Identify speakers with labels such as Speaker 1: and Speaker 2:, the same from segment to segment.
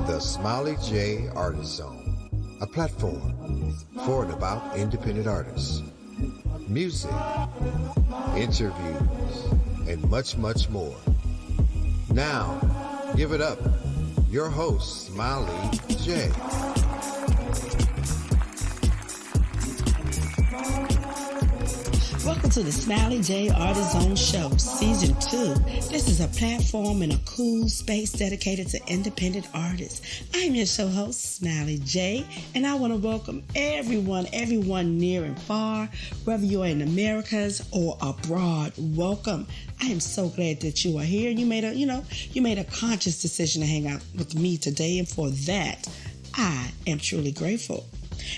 Speaker 1: The Smiley J Artist Zone, a platform for and about independent artists. Music, interviews, and much, much more. Now, give it up. Your host, Smiley J.
Speaker 2: Welcome to the Smiley J Artist Zone Show, Season 2. This is a platform and a cool space dedicated to independent artists. I'm your show host, Smiley J, and I want to welcome everyone near and far, whether you're in Americas or abroad. Welcome. I am so glad that you are here. You made a conscious decision to hang out with me today, and for that, I am truly grateful.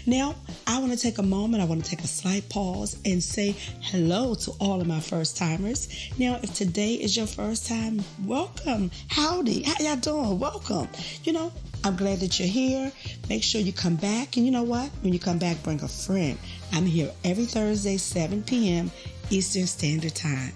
Speaker 2: Now, I want to take a moment, I want to take a slight pause and say hello to all of my first timers. Now, if today is your first time, welcome. Howdy. How y'all doing? Welcome. I'm glad that you're here. Make sure you come back. And you know what? When you come back, bring a friend. I'm here every Thursday, 7 p.m. Eastern Standard Time.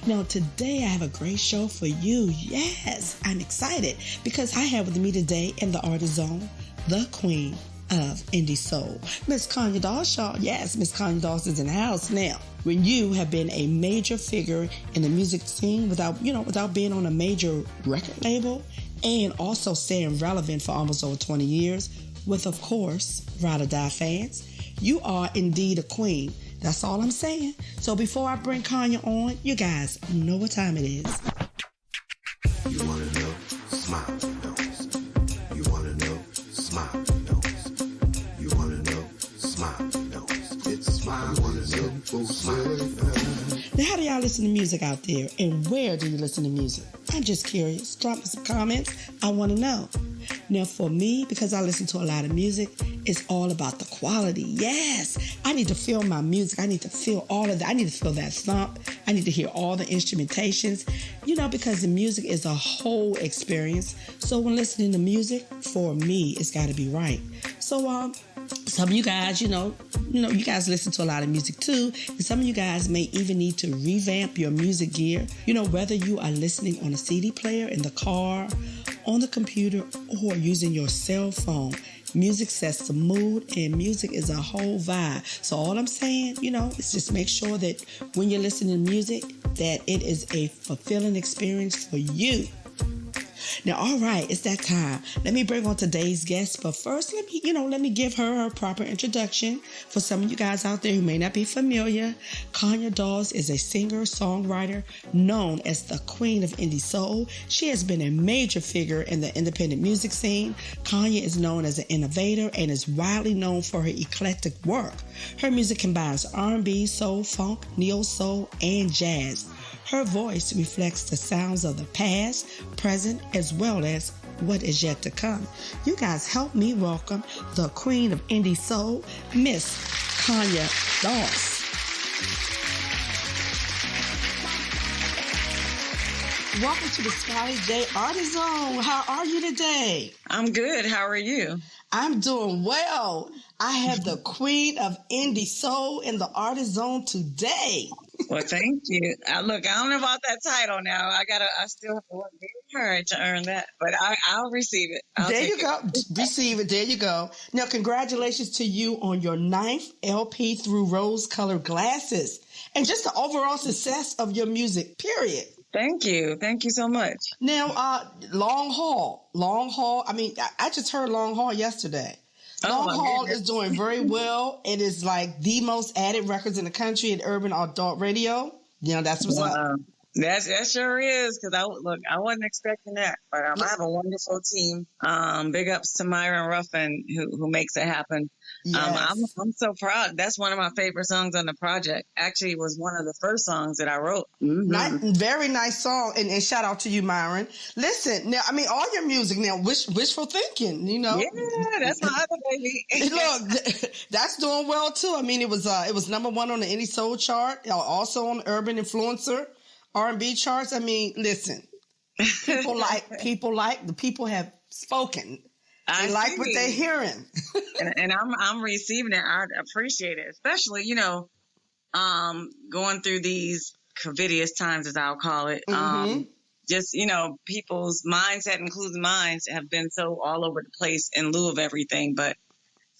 Speaker 2: Now, today I have a great show for you. Yes, I'm excited because I have with me today in the Artist Zone, the Queen of Indie Soul, Miss Conya Dawes. Yes, Miss Conya Dawes is in the house. Now, when you have been a major figure in the music scene without being on a major record label and also staying relevant for almost over 20 years with, of course, Ride or Die fans, you are indeed a queen. That's all I'm saying. So before I bring Conya on, you guys know what time it is.
Speaker 1: You want to know? Smile. You want to know? Smile. You want to know? Smile. It's smile. You want to know? Smile.
Speaker 2: Now, how do y'all listen to music out there? And where do you listen to music? I'm just curious. Drop me some comments. I want to know. Now, for me, because I listen to a lot of music, it's all about the quality. Yes, I need to feel my music. I need to feel all of that. I need to feel that thump. I need to hear all the instrumentations, because the music is a whole experience. So when listening to music, for me, it's got to be right. So, some of you guys, you guys listen to a lot of music too. And some of you guys may even need to revamp your music gear. Whether you are listening on a CD player, in the car, on the computer, or using your cell phone. Music sets the mood, and music is a whole vibe. So all I'm saying, is just make sure that when you're listening to music, that it is a fulfilling experience for you. Now, all right, it's that time. Let me bring on today's guest, but first, let me give her proper introduction. For some of you guys out there who may not be familiar, Conya Dawes is a singer-songwriter known as the Queen of Indie Soul. She has been a major figure in the independent music scene. Conya is known as an innovator and is widely known for her eclectic work. Her music combines R&B, soul, funk, neo-soul, and jazz. Her voice reflects the sounds of the past, present, as well as what is yet to come. You guys help me welcome the Queen of Indie Soul, Miss Conya Dawes. Welcome to the Smiley J Artist Zone. How are you today?
Speaker 3: I'm good. How are you?
Speaker 2: I'm doing well. I have the Queen of Indie Soul in the Artist Zone today.
Speaker 3: Well, thank you. I don't know about that title now. I still have to work very hard to earn that, but I'll receive it.
Speaker 2: There you go. Receive it. There you go. Now, congratulations to you on your 9th LP through rose-colored glasses and just the overall success of your music, period.
Speaker 3: Thank you. Thank you so much.
Speaker 2: Now, Long Haul. I mean, I just heard Long Haul yesterday. Long Haul is doing very well. It is like the most added records in the country at urban adult radio. That's what's up.
Speaker 3: That sure is, because I wasn't expecting that, but I have a wonderful team. Big ups to Myron Ruffin who makes it happen.
Speaker 2: Yes.
Speaker 3: I'm so proud. That's one of my favorite songs on the project. Actually, it was one of the first songs that I wrote. Mm-hmm.
Speaker 2: Very nice song, and shout out to you, Myron. Listen, now, I mean, all your music now, wishful thinking,
Speaker 3: Yeah, that's my other baby.
Speaker 2: Look, that's doing well too. I mean, it was number 1 on the Indie Soul chart, also on the Urban Influencer R&B charts. I mean, listen, people have spoken. They like what they're hearing.
Speaker 3: and I'm receiving it. I appreciate it, especially, going through these covidious times, as I'll call it.
Speaker 2: Mm-hmm.
Speaker 3: just, people's mindset, including mine, have been so all over the place in lieu of everything. But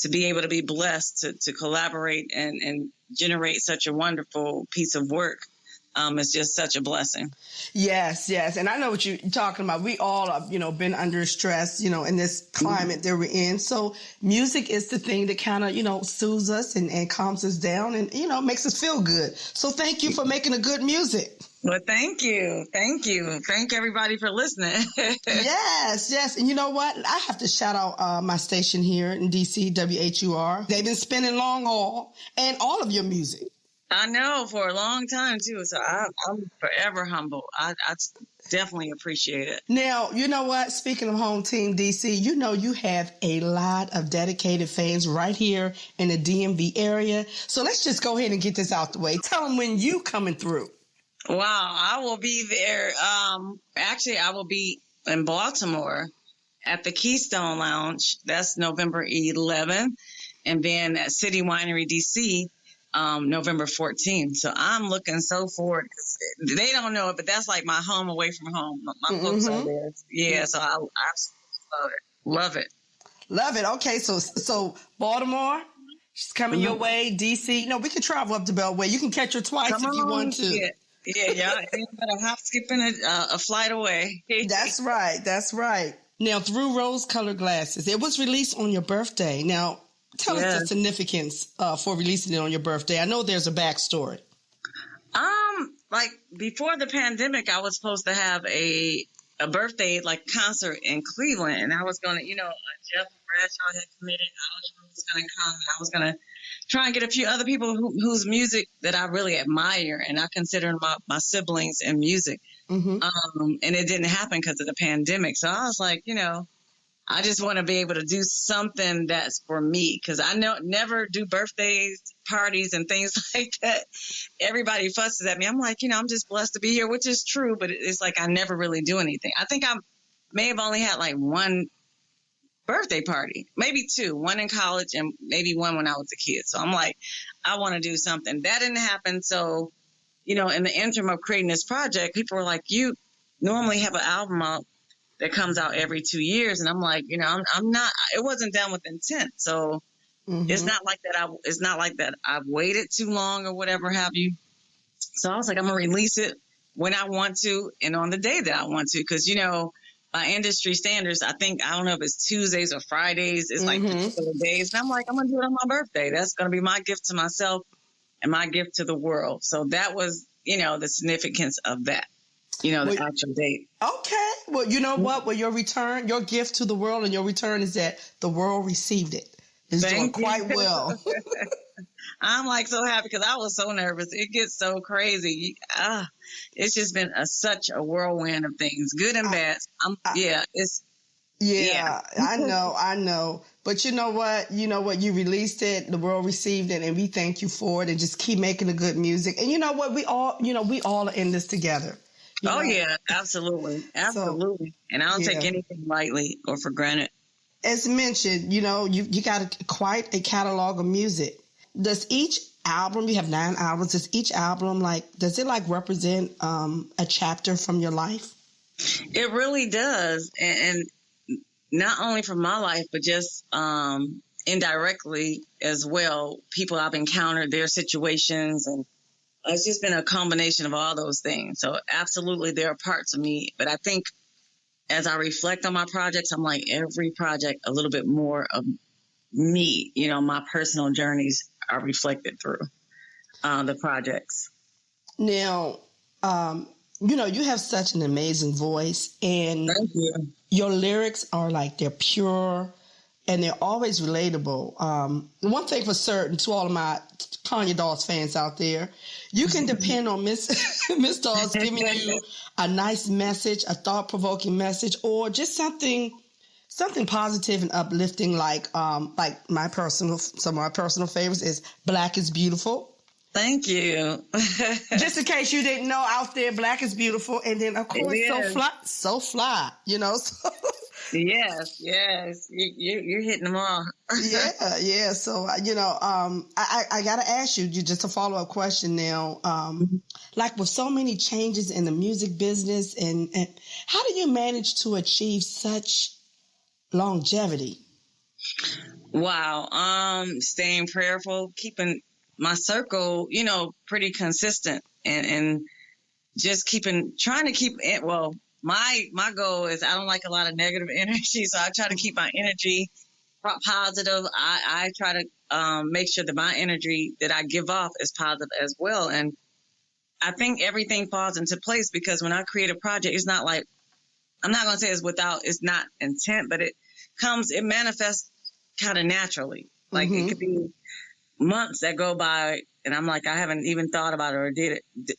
Speaker 3: to be able to be blessed to collaborate and generate such a wonderful piece of work, is just such a blessing.
Speaker 2: Yes, yes. And I know what you're talking about. We all have, been under stress, in this climate that we're in. So music is the thing that kind of, soothes us and calms us down and, makes us feel good. So thank you for making a good music.
Speaker 3: Well, thank you. Thank you. Thank everybody for listening.
Speaker 2: Yes, yes. And you know what? I have to shout out my station here in D.C., WHUR. They've been spinning long haul and all of your music.
Speaker 3: I know, for a long time, too. So I'm forever humble. I definitely appreciate it.
Speaker 2: Now, you know what? Speaking of Home Team DC, you have a lot of dedicated fans right here in the DMV area. So let's just go ahead and get this out the way. Tell them when you coming through.
Speaker 3: Wow, I will be there. Actually, I will be in Baltimore at the Keystone Lounge. That's November 11th. And then at City Winery DC, November 14th. So I'm looking so forward. They don't know it, but that's like my home away from home. My folks are there. Yeah, so I absolutely love it.
Speaker 2: Love it. Okay, so Baltimore, she's coming your way. DC, we can travel up to Beltway. You can catch her twice if you want to.
Speaker 3: Yeah, ain't but a hop, skip, and a flight away.
Speaker 2: That's right. That's right. Now, Through Rose-Colored Glasses, it was released on your birthday. Now, tell us the significance for releasing it on your birthday. I know there's a backstory.
Speaker 3: Like before the pandemic, I was supposed to have a birthday concert in Cleveland, and I was gonna, Jeff Bradshaw had committed. I was gonna come. I was gonna try and get a few other people whose music that I really admire, and I consider my siblings in music. And it didn't happen because of the pandemic. So I was like, I just want to be able to do something that's for me, because I never do birthdays, parties, and things like that. Everybody fusses at me. I'm like, I'm just blessed to be here, which is true, but it's like I never really do anything. I think I may have only had one birthday party, maybe two, one in college and maybe one when I was a kid. So I'm like, I want to do something. That didn't happen. So, in the interim of creating this project, people were like, you normally have an album out that comes out every 2 years. And I'm like, I'm not, it wasn't done with intent. So it's not like that. I've waited too long or whatever have you. So I was like, I'm going to release it when I want to and on the day that I want to. Because, by industry standards, I don't know if it's Tuesdays or Fridays. It's particular days. And I'm like, I'm going to do it on my birthday. That's going to be my gift to myself and my gift to the world. So that was, the significance of that, the actual date.
Speaker 2: Okay. Well, you know what? Well, your gift to the world and your return is that the world received it. It's doing quite well.
Speaker 3: I'm so happy because I was so nervous. It gets so crazy. It's just been such a whirlwind of things, good and bad.
Speaker 2: I know. But you know what? You released it, the world received it, and we thank you for it, and just keep making the good music. And you know what? We all are in this together.
Speaker 3: Yeah, absolutely. Absolutely. And I don't take anything lightly or for granted.
Speaker 2: As mentioned, you got quite a catalog of music. Does each album, you have 9 albums, does each album, does it represent a chapter from your life?
Speaker 3: It really does. And not only from my life, but just indirectly as well. People I've encountered, their situations, and it's just been a combination of all those things. So absolutely there are parts of me, but I think as I reflect on my projects, I'm like every project a little bit more of me. My personal journeys are reflected through the projects.
Speaker 2: Now, you have such an amazing voice, and
Speaker 3: thank you.
Speaker 2: Your lyrics are they're pure and they're always relatable. One thing for certain, to all of my Conya Dolls fans out there, you can depend on Miss Dolls giving you a nice message, a thought-provoking message, or just something positive and uplifting. Like some of my personal favorites is "Black is Beautiful."
Speaker 3: Thank you.
Speaker 2: Just in case you didn't know out there, "Black is Beautiful," and then of course "So Fly," So
Speaker 3: Yes. You're hitting them all.
Speaker 2: Yeah. So, I got to ask you just a follow-up question now. Like with so many changes in the music business, and how do you manage to achieve such longevity?
Speaker 3: Wow. Staying prayerful, keeping my circle, pretty consistent, and just trying to keep it. Well, my goal is I don't like a lot of negative energy, so I try to keep my energy positive. I try to make sure that my energy that I give off is positive as well. And I think everything falls into place because when I create a project, it's not like, I'm not going to say it's not intent, but it manifests kind of naturally. Like it could be months that go by and I'm like, I haven't even thought about it or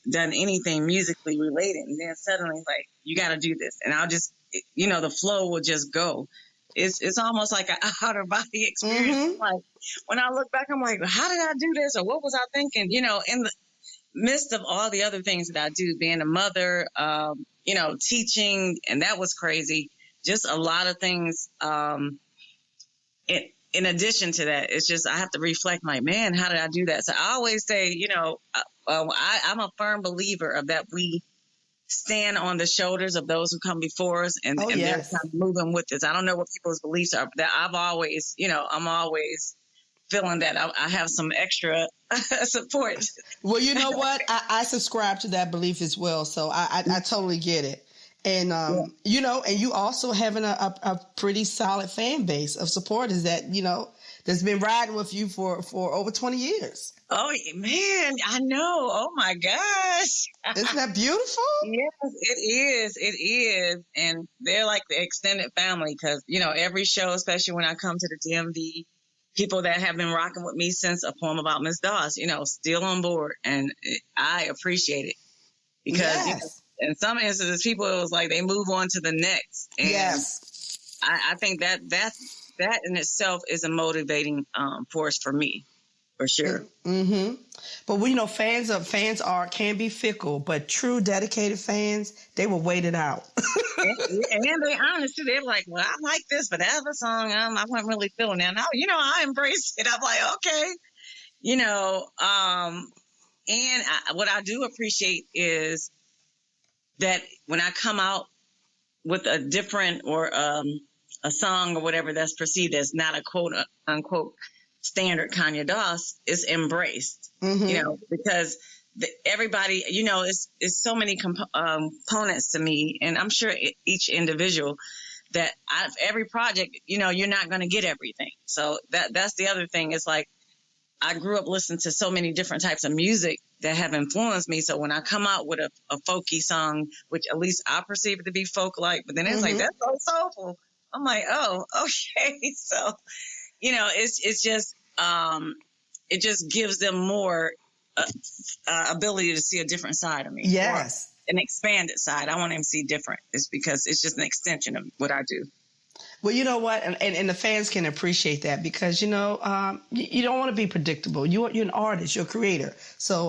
Speaker 3: done anything musically related. And then suddenly like, you got to do this. And I'll just, the flow will just go. It's almost like an outer body experience. Like when I look back, I'm like, how did I do this? Or what was I thinking? In the midst of all the other things that I do, being a mother, teaching, and that was crazy. Just a lot of things. In addition to that, it's just I have to reflect, like, man, how did I do that? So I always say, I'm a firm believer of that we stand on the shoulders of those who come before us, and they're kind of moving with us. I don't know what people's beliefs are, but that I'm always feeling that I have some extra support.
Speaker 2: Well, you know what? I subscribe to that belief as well. So I totally get it. And, and you also having a pretty solid fan base of supporters that, that's been riding with you for over 20 years.
Speaker 3: Oh, man, I know. Oh, my gosh.
Speaker 2: Isn't that beautiful?
Speaker 3: Yes, it is. It is. And they're like the extended family because, every show, especially when I come to the DMV, people that have been rocking with me since A Poem About Miss Doss, still on board. And I appreciate it because in some instances, people, it was like they move on to the next. And I think that in itself is a motivating force for me, for sure.
Speaker 2: Mm-hmm. But fans can be fickle, but true dedicated fans, they will wait it out.
Speaker 3: and they're honest too. They're like, well, I like this, but that other song, I wasn't really feeling that. Now, I embrace it. I'm like, okay, what I do appreciate is that when I come out with a different or a song or whatever that's perceived as not a quote unquote standard Conya Doss, is embraced, because everybody, it's so many components to me, and I'm sure each individual that every project, you're not going to get everything. So that's the other thing. It's like I grew up listening to so many different types of music that have influenced me. So when I come out with a folky song, which at least I perceive it to be folk-like, but then it's like, that's so soulful. I'm like, oh, okay. So, it's just, it just gives them more ability to see a different side of me.
Speaker 2: Yes.
Speaker 3: An expanded side. I want them to see different. It's because it's just an extension of what I do.
Speaker 2: Well, you know what? And the fans can appreciate that because, you don't want to be predictable. You're an artist, you're a creator. So,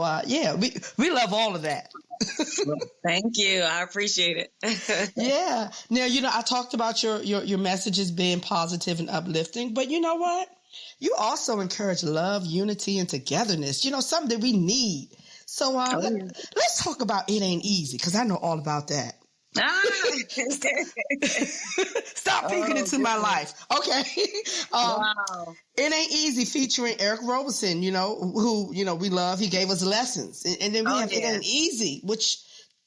Speaker 2: we love all of that.
Speaker 3: Well, thank you. I appreciate it.
Speaker 2: Yeah. Now, I talked about your messages being positive and uplifting, but you know what? You also encourage love, unity, and togetherness, something that we need. So let's talk about It Ain't Easy, because I know all about that. Stop peeking into my life. Okay.
Speaker 3: Wow.
Speaker 2: It Ain't Easy featuring Eric Roberson, who, we love. He gave us lessons. And then we have It Ain't Easy,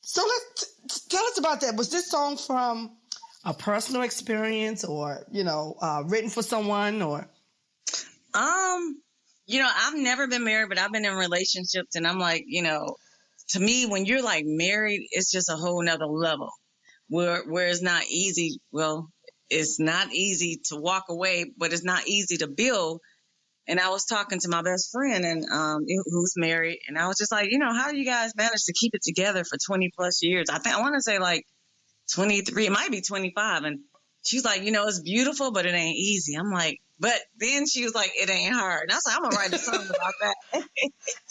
Speaker 2: so let's tell us about that. Was this song from a personal experience or, written for someone or?
Speaker 3: I've never been married, but I've been in relationships, and I'm like, to me, when you're like married, it's just a whole nother level where it's not easy. Well, it's not easy to walk away, but it's not easy to build. And I was talking to my best friend and who's married, and I was just like, how do you guys manage to keep it together for 20 plus years? I want to say like 23, it might be 25. And she's like, it's beautiful, but it ain't easy. I'm like, but then she was like, it ain't hard. And I was like, I'm going to write a song about that.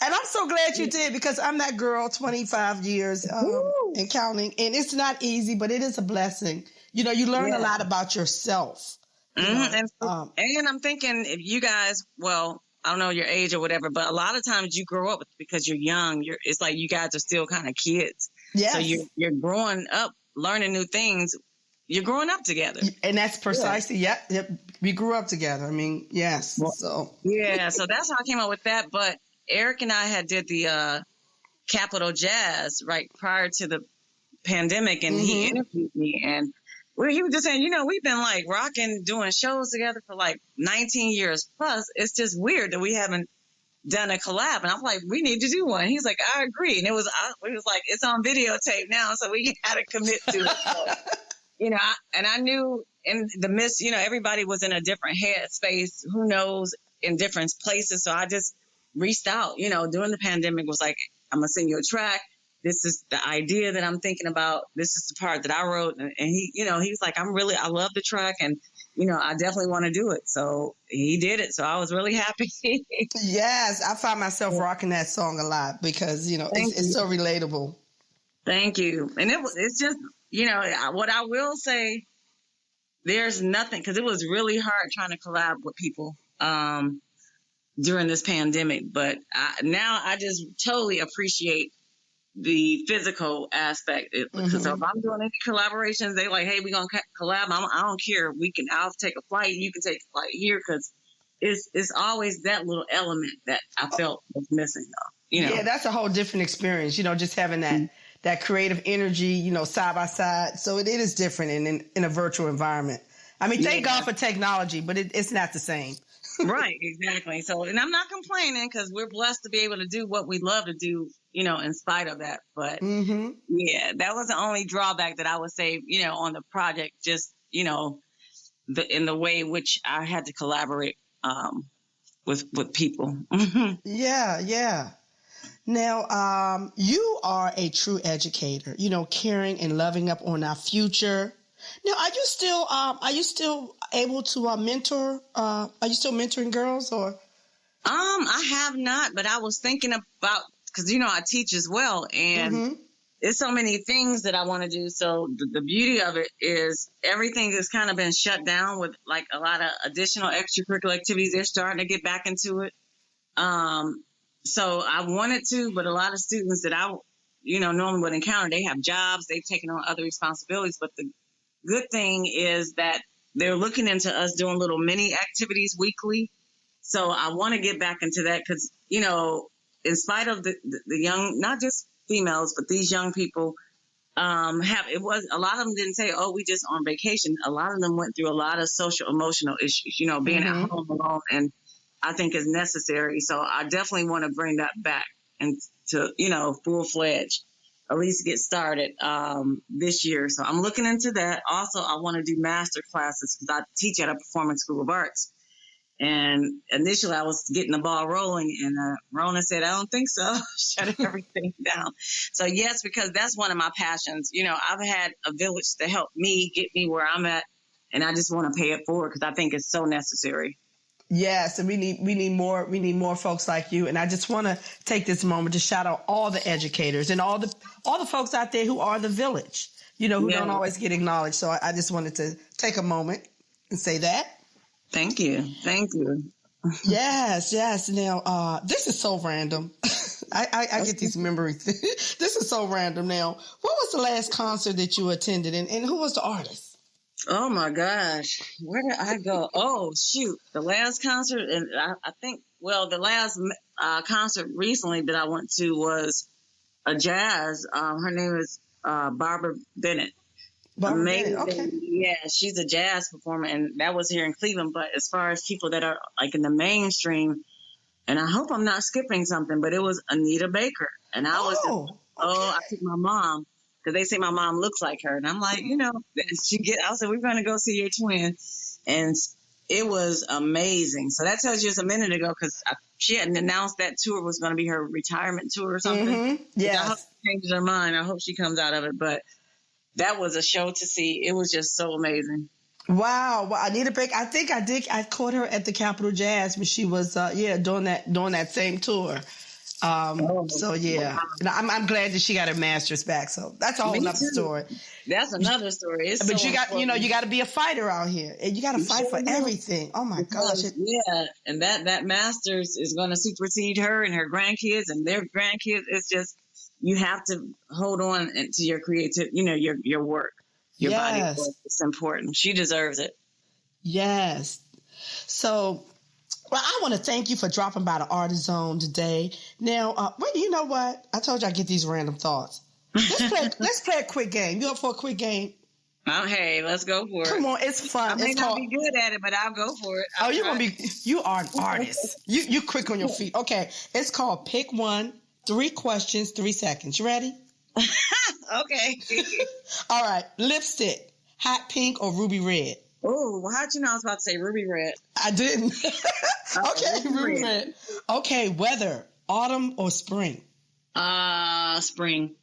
Speaker 2: And I'm so glad you did, because I'm that girl, 25 years and counting. And it's not easy, but it is a blessing, you know, you learn a lot about yourself. You know,
Speaker 3: And I'm thinking if you guys, well, I don't know your age or whatever, but a lot of times you grow up because you're young. It's like you guys are still kind of kids.
Speaker 2: yes.
Speaker 3: So you're growing up, learning new things. You're growing up together.
Speaker 2: And that's precisely, yep. We grew up together. I mean, yes.
Speaker 3: Well,
Speaker 2: so
Speaker 3: so that's how I came up with that. But Eric and I had did the Capitol Jazz right prior to the pandemic, and he interviewed me, and he was just saying, you know, we've been like rocking, doing shows together for like 19 years plus. It's just weird that we haven't done a collab. And I'm like, we need to do one. He's like, I agree. And it was like, it's on videotape now, so we had to commit to it. So, you know, I knew in the midst, you know, everybody was in a different headspace, who knows, in different places. So I just reached out, you know, during the pandemic, was like, I'm going to send you a track. This is the idea that I'm thinking about. This is the part that I wrote. And he, you know, he was like, I love the track, and, you know, I definitely want to do it. So he did it. So I was really happy.
Speaker 2: Yes. I find myself rocking that song a lot because, you know, it's so relatable.
Speaker 3: Thank you. And it's just, you know, what I will say, there's nothing, because it was really hard trying to collab with people during this pandemic. But now I just totally appreciate the physical aspect. So if I'm doing any collaborations, they like, hey, we're going to collab. I don't care. I'll take a flight. You can take a flight here, because it's always that little element that I felt was missing, though. You know?
Speaker 2: Yeah, that's a whole different experience, you know, just having that creative energy, you know, side by side. So it is different in a virtual environment. I mean, thank God for technology, but it's not the same.
Speaker 3: Right, exactly. So, and I'm not complaining, because we're blessed to be able to do what we love to do, you know, in spite of that. But yeah, that was the only drawback that I would say, you know, on the project, just, you know, in the way in which I had to collaborate with people.
Speaker 2: Yeah. Now, you are a true educator, you know, caring and loving up on our future. Now, are you still able to mentor? Are you still mentoring girls, or?
Speaker 3: I have not, but I was thinking about, because, you know, I teach as well, and there's so many things that I want to do. So the beauty of it is everything has kind of been shut down with like a lot of additional extracurricular activities. They're starting to get back into it. So I wanted to, but a lot of students that I, you know, normally would encounter, they have jobs, they've taken on other responsibilities. But the good thing is that they're looking into us doing little mini activities weekly. So I want to get back into that, because, you know, in spite of the young, not just females, but these young people a lot of them didn't say, oh, we just on vacation. A lot of them went through a lot of social, emotional issues, you know, being at home alone, and I think is necessary. So I definitely want to bring that back and to, you know, full-fledged, at least get started this year. So I'm looking into that. Also, I want to do master classes, because I teach at a performance school of arts. And initially I was getting the ball rolling, and Rona said, I don't think so. Shut everything down. So yes, because that's one of my passions. You know, I've had a village to help me get me where I'm at, and I just want to pay it forward, because I think it's so necessary.
Speaker 2: Yes, and we need more folks like you. And I just want to take this moment to shout out all the educators and all the folks out there who are the village, you know, who don't always get acknowledged. So I just wanted to take a moment and say that.
Speaker 3: Thank you.
Speaker 2: Yes. Now, this is so random. I get these memories. This is so random. Now, what was the last concert that you attended, and who was the artist?
Speaker 3: Oh my gosh, where did I go? Oh shoot, the last concert, and I think, well, the last concert recently that I went to was a jazz. Her name is Barbara Bennett. Amazing. Okay. Yeah, she's a jazz performer, and that was here in Cleveland. But as far as people that are like in the mainstream, and I hope I'm not skipping something, but it was Anita Baker, and I took my mom, because they say my mom looks like her, and I'm like, you know, I said, we're going to go see your twin, and it was amazing. So that tells you just a minute ago, because she hadn't announced that tour was going to be her retirement tour or something.
Speaker 2: Yeah,
Speaker 3: I hope she changes her mind. I hope she comes out of it, but that was a show to see. It was just so amazing.
Speaker 2: Wow. Well, Anita Baker, I think I caught her at the Capitol Jazz when she was, doing that same tour. So yeah, and I'm glad that she got her master's back. So that's a whole
Speaker 3: Me
Speaker 2: nother
Speaker 3: too.
Speaker 2: story.
Speaker 3: That's another story. It's
Speaker 2: But
Speaker 3: so
Speaker 2: you got,
Speaker 3: important.
Speaker 2: you got to be a fighter out here, and you got to fight for
Speaker 3: sure do.
Speaker 2: everything. Oh my gosh!
Speaker 3: Because, yeah, and that master's is going to supersede her and her grandkids and their grandkids. It's just you have to hold on to your creative, your work, your body of
Speaker 2: Yes,
Speaker 3: work. It's important. She deserves it.
Speaker 2: yes. So, well, I want to thank you for dropping by the Artist Zone today. Now, wait, you know what? I told you I get these random thoughts. Let's play a quick game. You up for a quick game?
Speaker 3: Oh, hey, let's go for it.
Speaker 2: Come on, it's fun.
Speaker 3: I may
Speaker 2: It's
Speaker 3: not
Speaker 2: called.
Speaker 3: be good at it, but I'll go for it.
Speaker 2: Oh, you're gonna be. You are an artist. You quick on your feet. Okay, it's called Pick One. 3 questions, 3 seconds. You ready?
Speaker 3: Okay.
Speaker 2: All right. Lipstick, hot pink or ruby red?
Speaker 3: Oh, well, how'd you know I was about to say ruby red?
Speaker 2: I didn't. Okay, ruby
Speaker 3: red.
Speaker 2: red. Okay, weather, autumn or spring?
Speaker 3: Spring.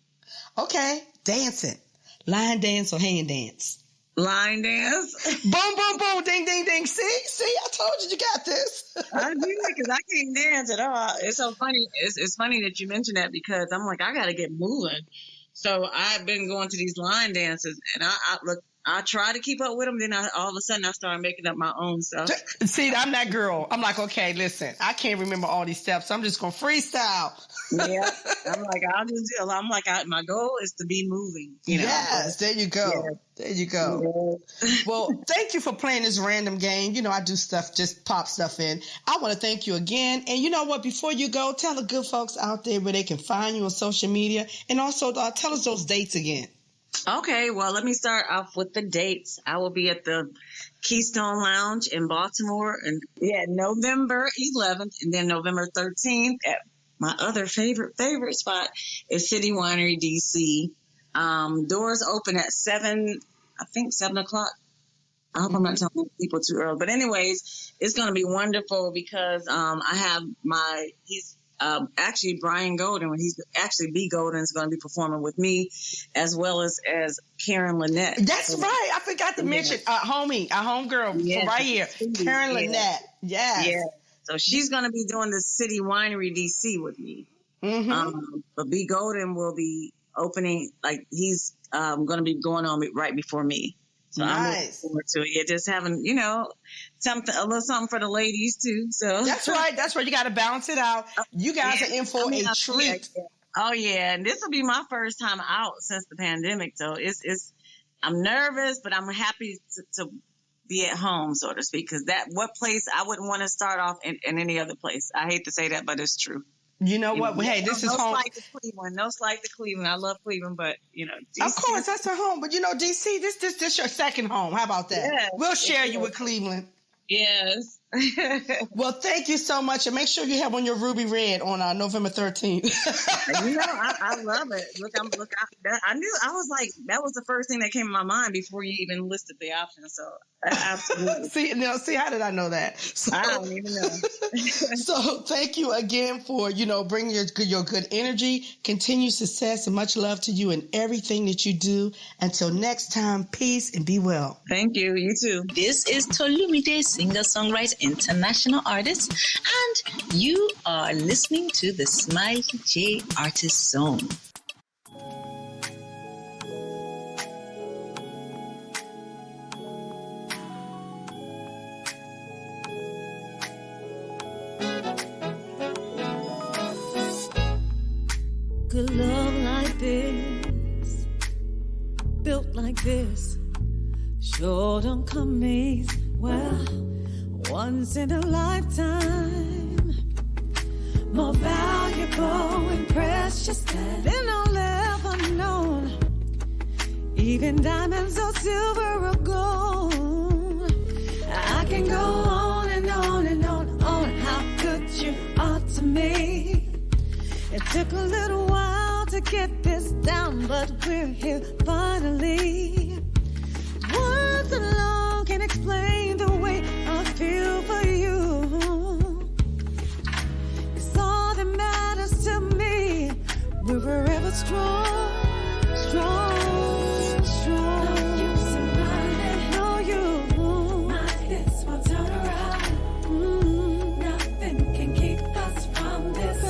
Speaker 2: Okay, dancing, line dance or hand dance?
Speaker 3: Line dance.
Speaker 2: Boom, boom, boom, ding, ding, ding. See, I told you got this.
Speaker 3: I do because I can't dance at all. It's so funny. It's funny that you mentioned that because I'm like, I got to get moving. So I've been going to these line dances, and I try to keep up with them. Then all of a sudden I started making up my own stuff.
Speaker 2: See, I'm that girl. I'm like, okay, listen, I can't remember all these steps. So I'm just going to freestyle.
Speaker 3: Yeah. I'm like, my goal is to be moving.
Speaker 2: Yes, there you go.
Speaker 3: Yeah.
Speaker 2: There you go.
Speaker 3: Yeah.
Speaker 2: Well, thank you for playing this random game. I do stuff, just pop stuff in. I want to thank you again. And you know what? Before you go, tell the good folks out there where they can find you on social media. And also tell us those dates again.
Speaker 3: Okay, well, let me start off with the dates. I will be at the Keystone Lounge in Baltimore, and November 11th, and then November 13th at my other favorite spot is City Winery, DC. Doors open at 7 o'clock. I hope I'm not telling people too early, but anyways, it's going to be wonderful because I have actually Brian Golden, when he's actually B. Golden, is going to be performing with me, as well as Karen Lynette.
Speaker 2: That's right. I forgot to mention our homegirl from right here, Karen Lynette. Yes.
Speaker 3: Yeah. So she's going to be doing the City Winery DC with me. Mm-hmm. But B. Golden will be opening, he's going to be going on right before me. So nice. I'm looking forward to it. Yeah, just having, a little something for the ladies too. So
Speaker 2: that's right. You got to balance it out. You guys are in for a treat.
Speaker 3: Oh yeah, and this will be my first time out since the pandemic. So I'm nervous, but I'm happy to be at home, so to speak. Because what place I wouldn't want to start off in any other place. I hate to say that, but it's true.
Speaker 2: You know what? Hey, this is home.
Speaker 3: No slight to Cleveland. I love Cleveland, but DC.
Speaker 2: Of course, that's her home. But DC, this your second home. How about that?
Speaker 3: Yes,
Speaker 2: we'll share you with Cleveland.
Speaker 3: Yes.
Speaker 2: Well, thank you so much, and make sure you have on your ruby red on November 13th.
Speaker 3: I love it. I knew. I was like, that was the first thing that came to my mind before you even listed the option. So absolutely.
Speaker 2: see, how did I know that? So,
Speaker 3: I don't even know.
Speaker 2: So thank you again for bringing your good energy, continued success, and much love to you in everything that you do. Until next time, peace and be well.
Speaker 3: Thank you. You too.
Speaker 4: This is Tolumide, singer-songwriter, international artist, and you are listening to the Smiley J Artist Zone.
Speaker 5: Good love like this, built like this, sure don't come easy. Well, once in a lifetime, more valuable and precious than all ever known. Even diamonds or silver or gold. I can go on and on and on how good you are to me. It took a little while to get this down, but we're here finally. Words alone can't explain the way I feel for you. It's all that matters to me. We're forever strong. Know you surrounded. Know you. This will turn around. Nothing can keep us from this.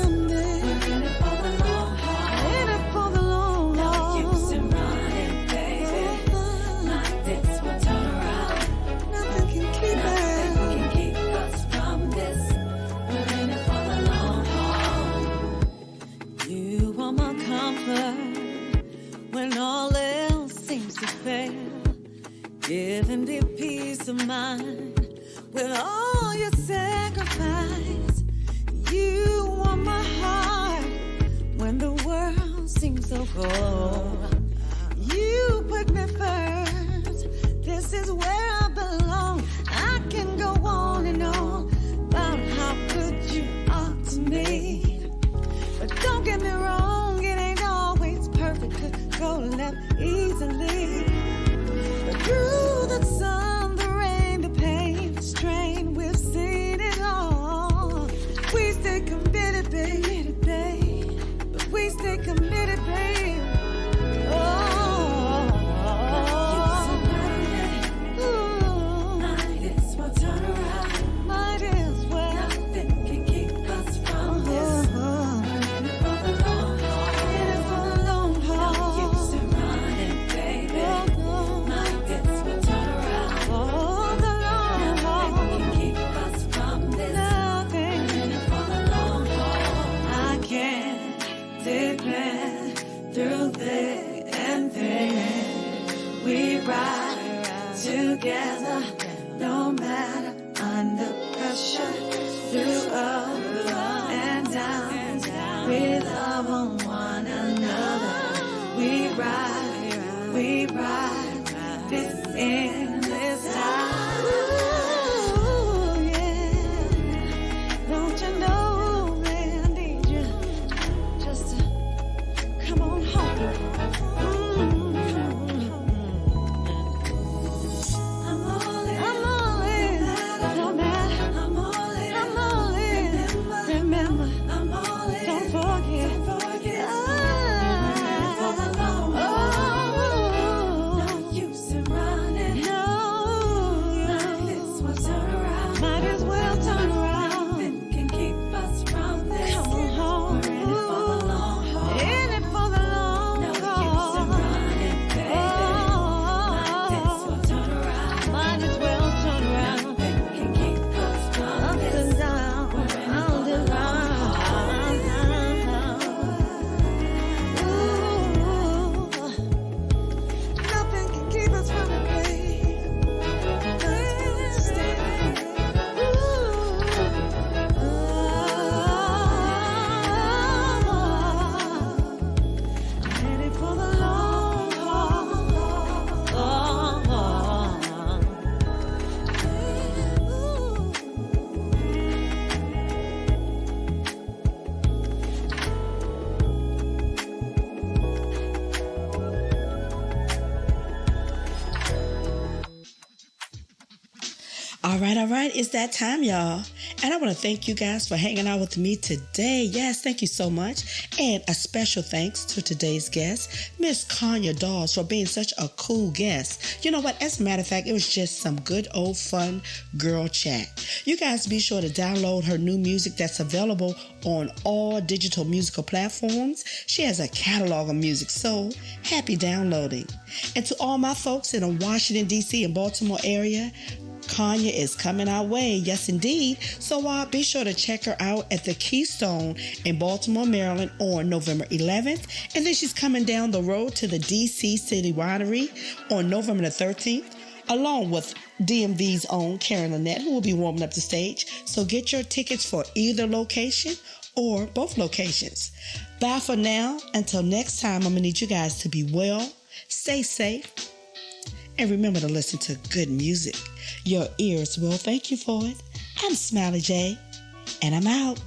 Speaker 5: with all your sacrifice. You want my heart when the world seems so cold. You put me first. This is where I belong. I can go on and on about how good you are to me. But don't get me wrong, it ain't always perfect. Could go left easily. But through the sun, the rain, the pain, the strain, we've seen it all. We stay committed, baby, but we stay committed, baby. Through thick and thin, we ride together, no matter under pressure. Through up and down, we love on one another. We ride this endless time. Ooh, yeah. Don't you know that I need you just to come on home. I'm all in, no matter. I'm all in. Remember, I'm all in. Don't forget. No use in running. Might as well turn around. Nothing can keep us from this. Come on home. We're in it for the long haul. In it for the long haul. No use in running, baby. Might as well turn around. Nothing can keep us from this. Up and down, round and round. Nothing can keep us from it, babe. Stay. I'm in it for the long
Speaker 2: All right, it's that time, y'all. And I want to thank you guys for hanging out with me today. Yes, thank you so much. And a special thanks to today's guest, Miss Conya Dawes, for being such a cool guest. You know what? As a matter of fact, it was just some good old fun girl chat. You guys be sure to download her new music that's available on all digital musical platforms. She has a catalog of music, so happy downloading. And to all my folks in the Washington, D.C. and Baltimore area, Conya is coming our way, yes indeed. So be sure to check her out at the Keystone in Baltimore, Maryland on November 11th. And then she's coming down the road to the DC City Winery on November the 13th, along with DMV's own Karen Lynette, who will be warming up the stage. So get your tickets for either location or both locations. Bye for now. Until next time, I'm going to need you guys to be well, stay safe, and remember to listen to good music. Your ears will thank you for it. I'm Smiley J, and I'm out.